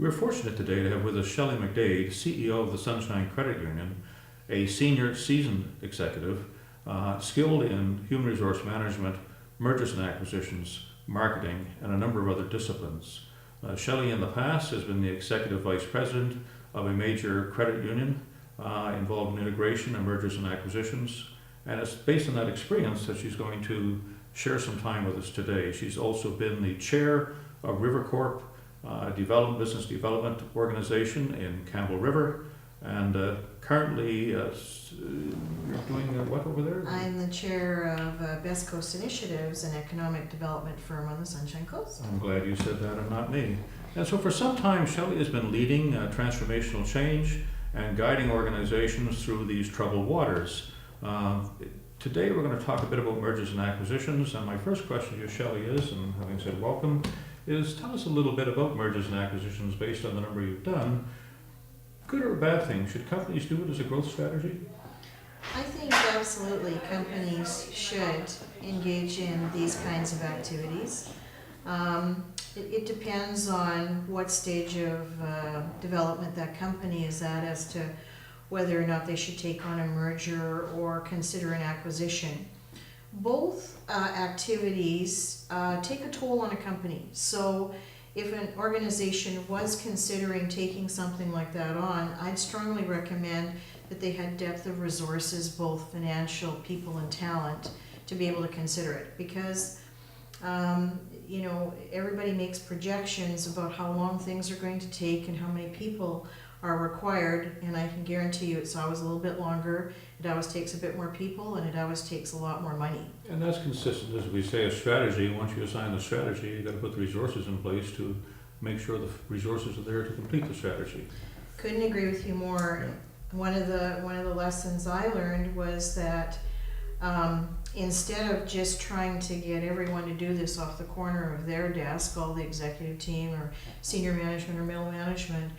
We're fortunate today to have with us Shelley McDade, CEO of the Sunshine Credit Union, a senior seasoned executive, skilled in human resource management, mergers and acquisitions, marketing, and a number of other disciplines. Shelley in the past has been the executive vice president of a major credit union involved in integration and mergers and acquisitions, and it's based on that experience that she's going to share some time with us today. She's also been the chair of Rivercorp business development organization in Campbell River, and currently you're doing what over there? I'm the chair of Best Coast Initiatives, an economic development firm on the Sunshine Coast. I'm glad you said that and not me. And so for some time, Shelley has been leading transformational change and guiding organizations through these troubled waters. Today we're going to talk a bit about mergers and acquisitions, and my first question to you, Shelley, is, and having said welcome, is tell us a little bit about mergers and acquisitions based on the number you've done. Good or a bad thing? Should companies do it as a growth strategy? I think absolutely companies should engage in these kinds of activities. It depends on what stage of development that company is at as to whether or not they should take on a merger or consider an acquisition. Both activities take a toll on a company. So if an organization was considering taking something like that on, I'd strongly recommend that they had depth of resources, both financial, people, and talent, to be able to consider it. Because everybody makes projections about how long things are going to take and how many people are required, and I can guarantee you it's always a little bit longer, it always takes a bit more people, and it always takes a lot more money. And that's consistent, as we say, a strategy. Once you assign the strategy, you've got to put the resources in place to make sure the resources are there to complete the strategy. Couldn't agree with you more. Yeah. One of the lessons I learned was that instead of just trying to get everyone to do this off the corner of their desk, all the executive team or senior management or middle management,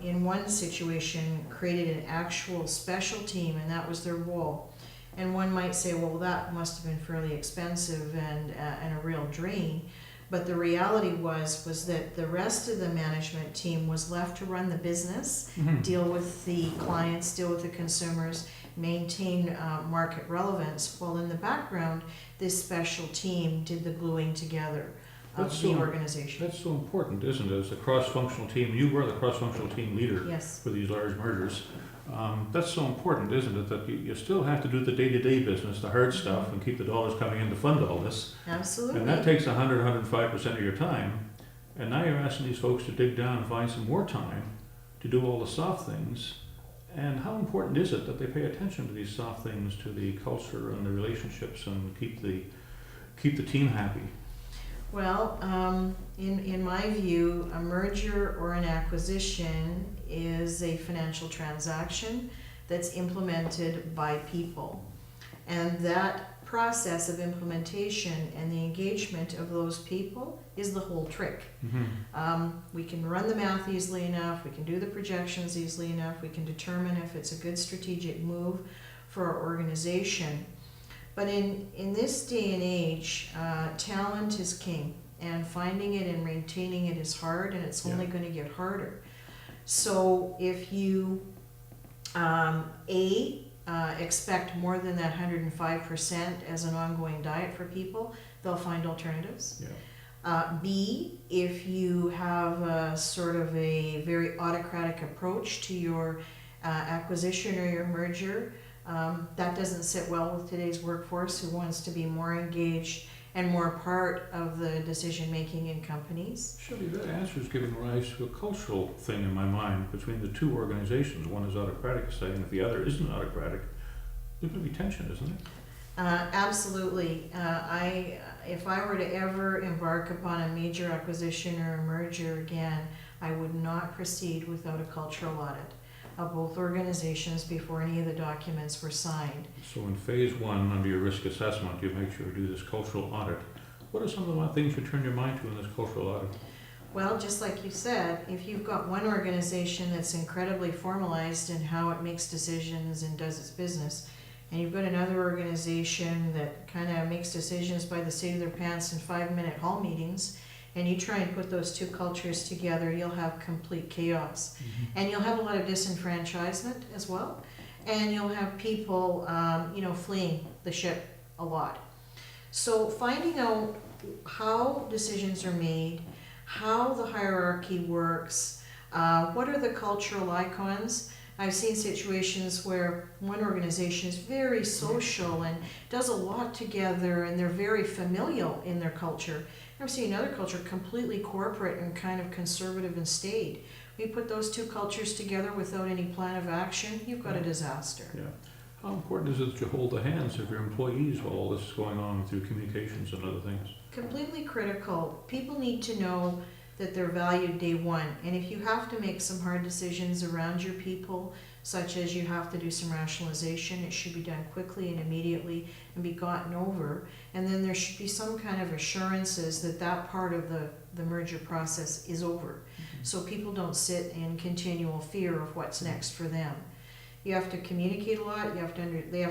in one situation created an actual special team, and that was their role. And one might say, well, that must have been fairly expensive and a real drain. But the reality was that the rest of the management team was left to run the business, deal with the clients, deal with the consumers, maintain market relevance, while in the background, this special team did the gluing together of the organization. That's so important, isn't it? As a cross-functional team, you were the cross-functional team leader for these large mergers. That's so important, isn't it? That you still have to do the day-to-day business, the hard stuff, and keep the dollars coming in to fund all this. Absolutely. And that takes 105% of your time. And now you're asking these folks to dig down and find some more time to do all the soft things. And how important is it that they pay attention to these soft things, to the culture and the relationships, and keep the team happy? Well, in my view, a merger or an acquisition is a financial transaction that's implemented by people. And that process of implementation and the engagement of those people is the whole trick. We can run the math easily enough, we can do the projections easily enough, we can determine if it's a good strategic move for our organization. But in this day and age, talent is king, and finding it and maintaining it is hard, and it's only going to get harder. So if you expect more than that 105% as an ongoing diet for people, they'll find alternatives. B, if you have a sort of a very autocratic approach to your acquisition or your merger, that doesn't sit well with today's workforce, who wants to be more engaged and more part of the decision making in companies. Shelley, that answer is giving rise to a cultural thing in my mind between the two organizations. One is autocratic, saying if the other isn't autocratic, there's going to be tension, isn't there? Absolutely. If I were to ever embark upon a major acquisition or a merger again, I would not proceed without a cultural audit of both organizations before any of the documents were signed. So in phase one, under your risk assessment, you make sure to do this cultural audit. What are some of the things you turn your mind to in this cultural audit? Well, just like you said, if you've got one organization that's incredibly formalized in how it makes decisions and does its business, and you've got another organization that kind of makes decisions by the seat of their pants in 5-minute hall meetings, and you try and put those two cultures together, you'll have complete chaos. Mhm. And you'll have a lot of disenfranchisement as well, and you'll have people, fleeing the ship a lot. So finding out how decisions are made, how the hierarchy works, what are the cultural icons. I've seen situations where one organization is very social and does a lot together and they're very familial in their culture. I've seen another culture completely corporate and kind of conservative and staid. We put those two cultures together without any plan of action, you've got a disaster. Yeah. How important is it that you hold the hands of your employees while all this is going on through communications and other things? Completely critical. People need to know that they're valued day one. And if you have to make some hard decisions around your people, such as you have to do some rationalization, it should be done quickly and immediately and be gotten over. And then there should be some kind of assurances that that part of the merger process is over. So people don't sit in continual fear of what's next for them. You have to communicate a lot. They have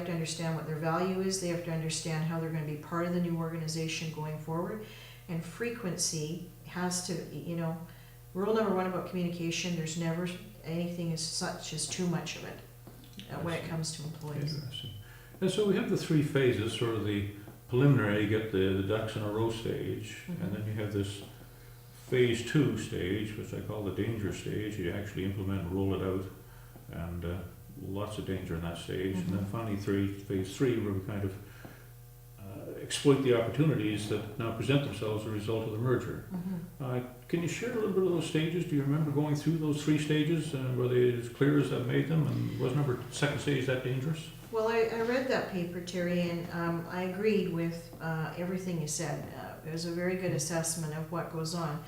to understand what their value is. They have to understand how they're going to be part of the new organization going forward. And frequency has to, rule number one about communication, there's never anything as such as too much of it when it comes to employees. Interesting. And so we have the three phases, sort of the preliminary, you get the ducks in a row stage, and then you have this phase 2 stage, which I call the danger stage. You actually implement and roll it out, and lots of danger in that stage. And then finally phase 3, where we kind of exploit the opportunities that now present themselves as a result of the merger. Can you share a little bit of those stages? Do you remember going through those 3 stages? Were they as clear as that made them? And was second stage that dangerous? Well, I read that paper, Terry, and I agreed with everything you said. It was a very good assessment of what goes on.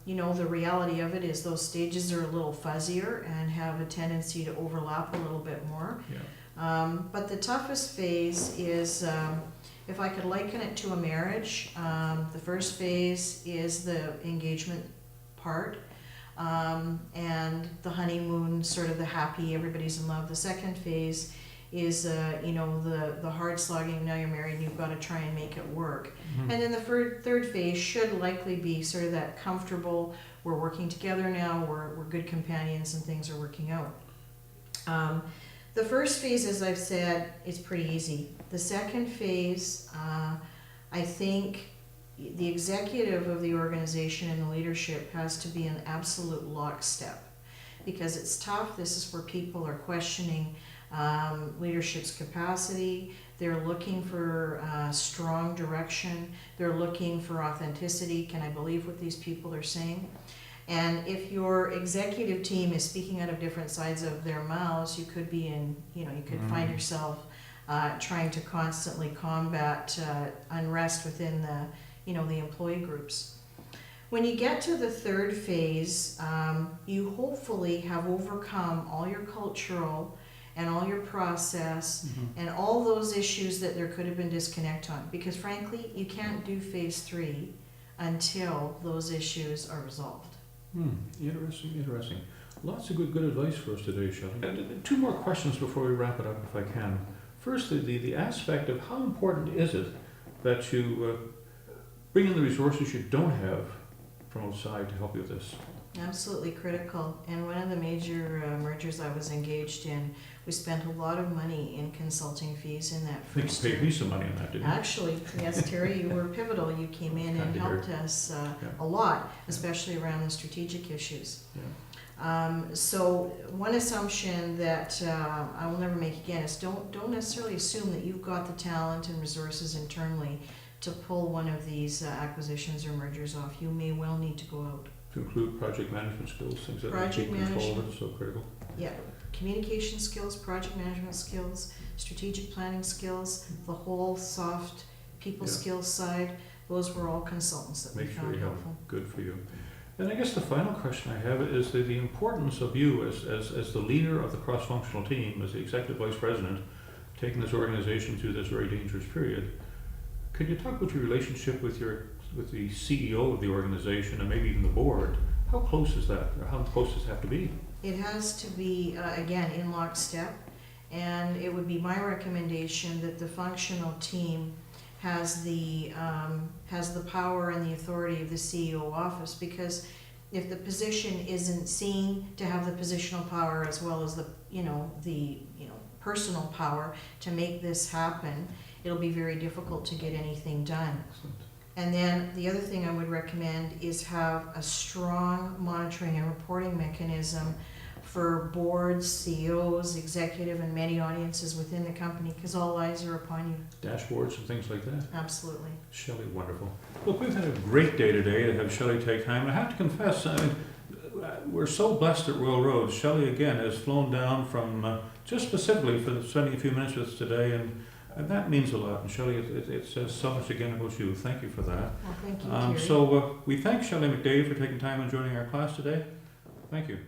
The reality of it is those stages are a little fuzzier and have a tendency to overlap a little bit more. Yeah. But the toughest phase is, if I could liken it to a marriage, the first phase is the engagement part, and the honeymoon, sort of the happy, everybody's in love. The second phase is, the hard slogging, now you're married and you've got to try and make it work. And then the third phase should likely be sort of that comfortable, we're working together now, we're good companions and things are working out. The first phase, as I've said, is pretty easy. The second phase, I think the executive of the organization and the leadership has to be in absolute lockstep, because it's tough. This is where people are questioning leadership's capacity. They're looking for strong direction. They're looking for authenticity. Can I believe what these people are saying? And if your executive team is speaking out of different sides of their mouths, you could be in, you could find yourself trying to constantly combat unrest within the employee groups. When you get to the third phase, you hopefully have overcome all your cultural and all your process and all those issues that there could have been disconnect on. Because frankly, you can't do phase 3 until those issues are resolved. Interesting. Lots of good advice for us today, Shelley. And 2 more questions before we wrap it up, if I can. Firstly, the aspect of how important is it that you bring in the resources you don't have from outside to help you with this? Absolutely critical. And one of the major mergers I was engaged in, we spent a lot of money in consulting fees in that I think first you year. paid me some money on that, didn't you? Actually, yes, Terry, you were pivotal. You came in and helped us a lot, especially around the strategic issues. So one assumption that I will never make again is don't necessarily assume that you've got the talent and resources internally to pull one of these acquisitions or mergers off. You may well need to go out. To include project management skills, things that Project keep control of management. it, so critical. Yeah, communication skills, project management skills, strategic planning skills, the whole soft people skills side, those were all consultants that we Make sure found you have helpful. good for you. And I guess the final question I have is the importance of you as the leader of the cross-functional team, as the executive vice president, taking this organization through this very dangerous period. Could you talk about your relationship with the CEO of the organization and maybe even the board? How close is that, or how close does it have to be? It has to be, again, in lockstep, and it would be my recommendation that the functional team has the power and the authority of the CEO office, because if the position isn't seen to have the positional power as well as the personal power to make this happen, it'll be very difficult to get anything done. Excellent. And then the other thing I would recommend is have a strong monitoring and reporting mechanism for boards, CEOs, executive, and many audiences within the company, because all eyes are upon you. Dashboards and things like that. Absolutely. Shelley, wonderful. Look, we've had a great day today to have Shelley take time. I have to confess, I mean, we're so blessed at Royal Road. Shelley, again, has flown down from just specifically for spending a few minutes with us today, and that means a lot. And Shelley, it says so much again about you. Thank you for that. Well, thank you, Terry. So we thank Shelley McDade for taking time and joining our class today. Thank you.